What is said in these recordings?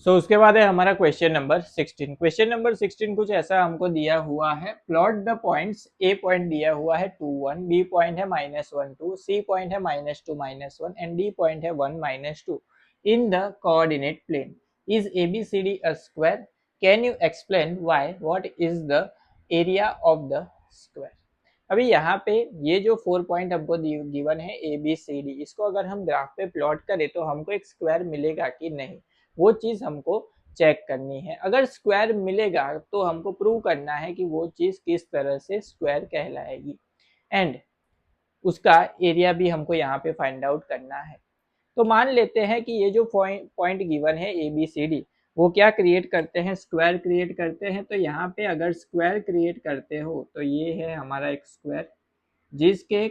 उसके बाद है हमारा क्वेश्चन नंबर 16। क्वेश्चन नंबर 16 कुछ ऐसा हमको दिया हुआ है, plot the points. A point दिया हुआ है 2 1, बी पॉइंट है -1 2, सी पॉइंट है -2 -1 एंड डी पॉइंट है 1 -2 in the coordinate plane. Is ABCD a square? Can you explain why? What is the area of the square? अभी यहाँ पे ये जो 4 पॉइंट हमको गिवन है ABCD, इसको अगर हम ग्राफ पे प्लॉट करें तो हमको एक स्क्वायर मिलेगा कि नहीं, वो चीज हमको चेक करनी है। अगर स्क्वायर मिलेगा तो हमको प्रूव करना है कि वो चीज किस तरह से स्क्वायर कहलाएगी, एंड उसका एरिया भी हमको यहाँ पे फाइंड आउट करना है। तो मान लेते हैं कि ये जो पॉइंट गिवन है ABCD, वो क्या क्रिएट करते हैं, स्क्वायर क्रिएट करते हैं। तो यहाँ पे अगर स्क्वायर क्रिएट करते हो तो ये है हमारा एक स्क्वायर, जिसके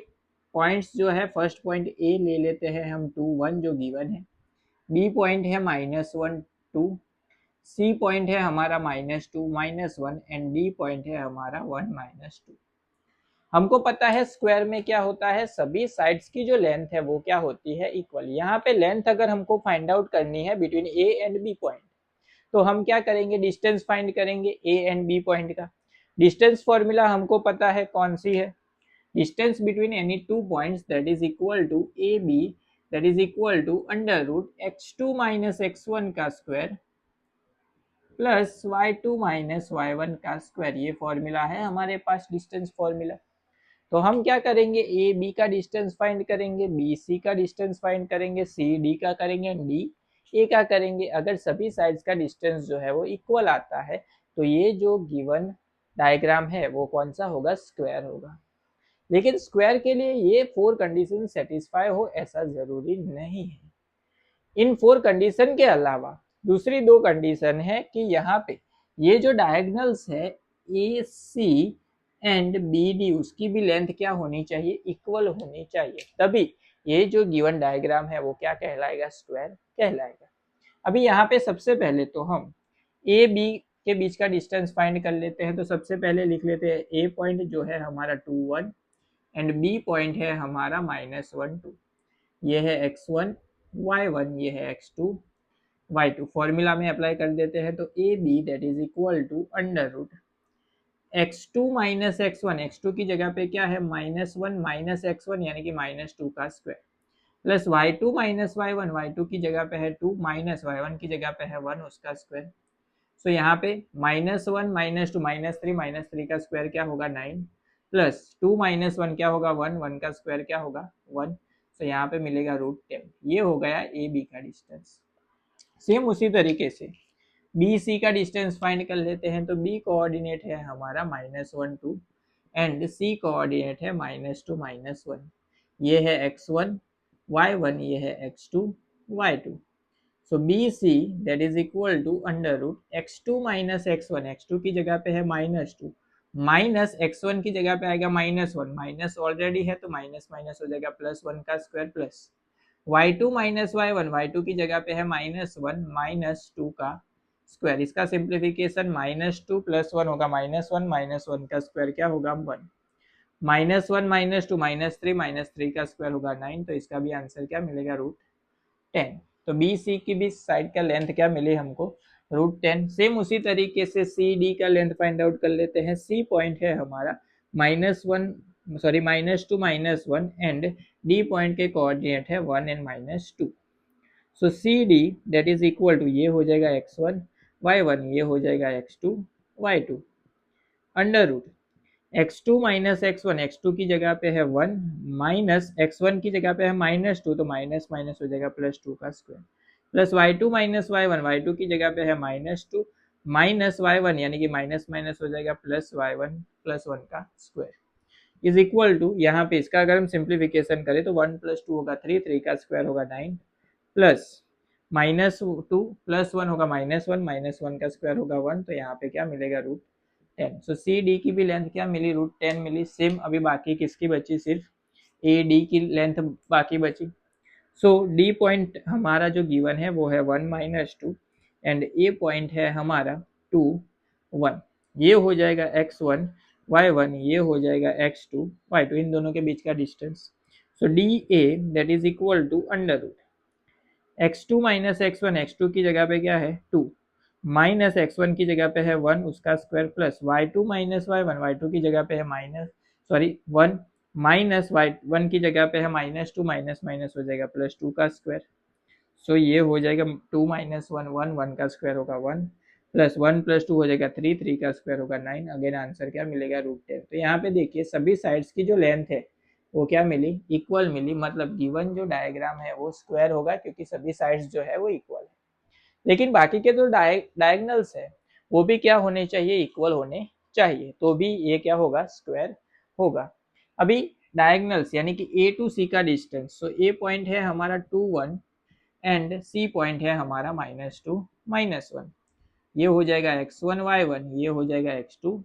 पॉइंट्स जो है, फर्स्ट पॉइंट ए ले लेते हैं हम 2 1 जो गिवन है, बी पॉइंट है -1 2, सी पॉइंट है हमारा -2 -1 एंड डी पॉइंट है हमारा 1 -2। हमको पता है स्क्वायर में क्या होता है, सभी साइड्स की जो लेंथ है वो क्या होती है, इक्वल। यहाँ पे लेंथ अगर हमको फाइंड आउट करनी है between A and B point, तो हम क्या करेंगे, डिस्टेंस फाइंड करेंगे ए एंड बी पॉइंट का। डिस्टेंस फॉर्मूला हमको पता है कौन सी है, distance between any two points that is equal to A B, that is equal to √x2 - x1 का स्क्वायर प्लस y2 - y1 का स्क्वायर। ये फॉर्मूला है हमारे पास डिस्टेंस फॉर्मूला। तो हम क्या करेंगे, ए बी का डिस्टेंस फाइंड करेंगे, बी सी का डिस्टेंस फाइंड करेंगे, सी डी का करेंगे, डी ए का करेंगे। अगर सभी साइड्स का डिस्टेंस जो है वो इक्वल आता है तो ये जो गिवन डायग्राम है वो कौन सा होगा, स्क्वायर होगा। लेकिन स्क्वायर के लिए ये 4 कंडीशन सेटिस्फाई हो ऐसा जरूरी नहीं है। इन 4 कंडीशन के अलावा दूसरी 2 कंडीशन है कि यहाँ पे ये जो डायगोनल्स है ए सी एंड बी डी, उसकी भी लेंथ क्या होनी चाहिए, इक्वल होनी चाहिए, तभी ये जो गिवन डायग्राम है वो क्या कहलाएगा, स्क्वायर कहलाएगा। अभी यहाँ पे सबसे पहले तो हम ए बी के बीच का डिस्टेंस फाइंड कर लेते हैं। तो सबसे पहले लिख लेते हैं ए पॉइंट जो है हमारा 2 1 एंड बी पॉइंट है हमारा -1 2। ये है x1 y1, ये है x2 y2। फॉर्मूला में अप्लाई कर देते हैं तो A B that is equal to √x2 - x1, x2 की जगह पे क्या है, -1 - x1 यानी कि -2 का square, plus y2 - y1, y2 की जगह पे है 2 माइनस y1 की जगह पे है 1 उसका स्क्वायर। सो यहाँ पे -1 -2 -3 का स्क्वायर क्या होगा 9, प्लस 2 - 1 क्या होगा 1, 1 का स्क्वायर क्या होगा 1। तो यहाँ पे मिलेगा √10। ये हो गया ए बी का डिस्टेंस। सेम उसी तरीके से बी सी का डिस्टेंस फाइंड कर लेते हैं। तो बी कोऑर्डिनेट है हमारा -1 2 एंड सी कोऑर्डिनेट है -2 -1। ये है x1 y1, ये है x2 y2। So B C that is equal to √x2 - x1, x2 की जगह पे है -2 माइनस x1 की जगह पे आएगा -1, माइनस ऑलरेडी है तो माइनस माइनस हो जाएगा +1 का square, plus y2 - y1, y2 की जगह पे है -1 -2 का स्क्वायर। इसका सिंप्लीफिकेशन -2 + 1 होगा -1 -1 का स्क्वायर क्या होगा 1, -1 -2 -3 -3 का स्क्वायर होगा 9। तो इसका भी आंसर क्या मिलेगा √10। तो बी सी की भी साइड का लेंथ क्या मिले हमको, √10। सेम उसी तरीके से सी डी का लेंथ फाइंड आउट कर लेते हैं। सी पॉइंट है हमारा -2 -1 एंड डी पॉइंट के कोऑर्डिनेट है 1 and -2। So C D that is equal to, ये हो जाएगा x1 y1, ये हो जाएगा x2 y2, √x2 - x1, x2 की जगह पे है 1 माइनस x1 की जगह पे है -2 तो माइनस माइनस हो जाएगा +2 का square, plus y2 - y1, y2 की जगह पे है -2 माइनस y1 यानी कि माइनस माइनस हो जाएगा प्लस y1 + 1 का स्क्वायर इज इक्वल टू, यहाँ पे इसका अगर हम सिंप्लीफिकेशन करें तो 1 + 2 होगा 3, 3 का स्क्वायर होगा 9, प्लस -2 + 1 होगा -1 -1 का स्क्वायर होगा 1। तो यहाँ पे क्या मिलेगा √10। सो सी डी की भी लेंथ क्या मिली, √10 मिली। सेम अभी बाकी किसकी बची, सिर्फ ए डी की लेंथ बाकी बची। सो डी पॉइंट हमारा जो गिवन है वो है 1 -2 एंड ए पॉइंट है हमारा 2 1। ये हो जाएगा x1 y1, ये हो जाएगा x2 y2, इन दोनों के बीच का distance. So D A that is equal to x2 minus X two की जगह पे क्या है 2, माइनस x1 की जगह पे है 1 उसका square, plus y2 minus y1 की जगह पे है माइनस 1 माइनस y1 की जगह पे है -2 माइनस माइनस हो जाएगा +2 का स्क्वायर। सो ये हो जाएगा 2 माइनस 1 1, 1 का स्क्वायर होगा 1, प्लस 1 प्लस 2 हो जाएगा 3, 3 का स्क्वायर होगा 9। अगेन आंसर क्या मिलेगा √10। तो यहाँ पे देखिए सभी साइड्स की जो लेंथ है वो क्या मिली, इक्वल मिली, मतलब गिवन जो डायग्राम है वो स्क्वायर होगा क्योंकि सभी साइड्स जो है वो इक्वल है। लेकिन बाकी के जो डायगनल्स है वो भी क्या होने चाहिए, इक्वल होने चाहिए, तो भी ये क्या होगा, स्क्वायर होगा। अभी डायगनल्स यानी कि ए टू सी का डिस्टेंस, सो ए पॉइंट है हमारा 2 1 एंड सी पॉइंट है हमारा -2 -1, ये हो जाएगा x1 y1, ये हो जाएगा x2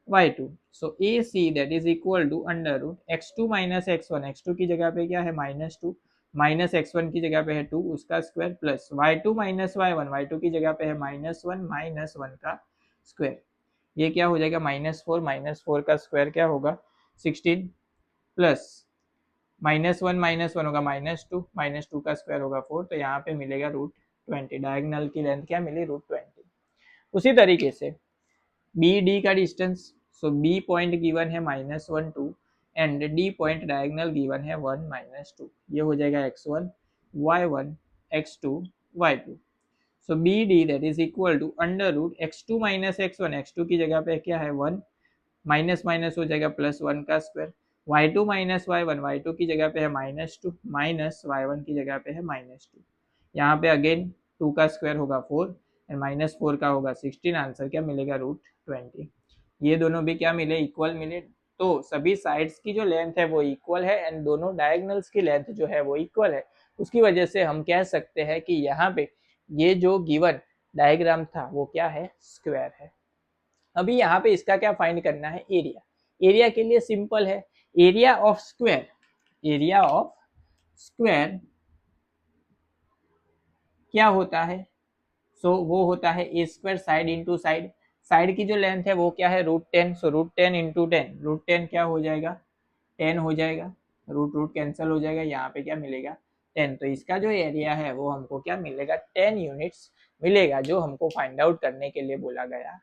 y2। So A C that is equal to under root x2 minus x1, x2 की जगह पे क्या है -2, माइनस x1 की जगह पे है 2 उसका square, plus y2 minus y1, y2 की जगह पे है -1 माइनस 1 का स्क्वायर। ये क्या हो जाएगा -4 का स्क्वायर क्या होगा 16, प्लस -1 होगा -2 का स्क्वायर होगा 4, तो यहाँ पे मिलेगा √20। डायगोनल की लेंथ क्या मिली, √20। उसी तरीके से बी डी का डिस्टेंस, सो बी पॉइंट गिवन है -1 2 and D point diagonal given है 1 -2, ये हो जाएगा x1 y1 x2 y2। So B D that is equal to under root x2 minus x1, x2 की जगह पे क्या है 1, माइनस माइनस हो जाएगा +1 का square, y2 minus y1, y2 की जगह पे है -2 माइनस y1 की जगह पे है -2, यहाँ पे अगेन 2 का स्क्वायर होगा 4 एंड -4 का होगा 16। आंसर क्या मिलेगा √20। ये दोनों भी क्या मिले, इक्वल मिले। तो सभी साइड्स की जो लेंथ है वो इक्वल है एंड दोनों डायगोनल्स की लेंथ जो है वो इक्वल है। उसकी वजह से हम कह सकते हैं कि यहाँ पे ये जो गिवन डायग्राम था वो क्या है, स्क्वायर है। अभी यहाँ पे इसका क्या फाइंड करना है, एरिया। एरिया के लिए सिंपल है, area of square, area of square क्या होता है, सो वो होता है a square side into side. Side की जो लेंथ है वो क्या है √10, सो √10 इंटू 10, √10 क्या हो जाएगा 10 हो जाएगा, रूट रूट कैंसिल हो जाएगा, यहाँ पे क्या मिलेगा 10। तो इसका जो एरिया है वो हमको क्या मिलेगा 10 यूनिट्स मिलेगा, जो हमको फाइंड आउट करने के लिए बोला गया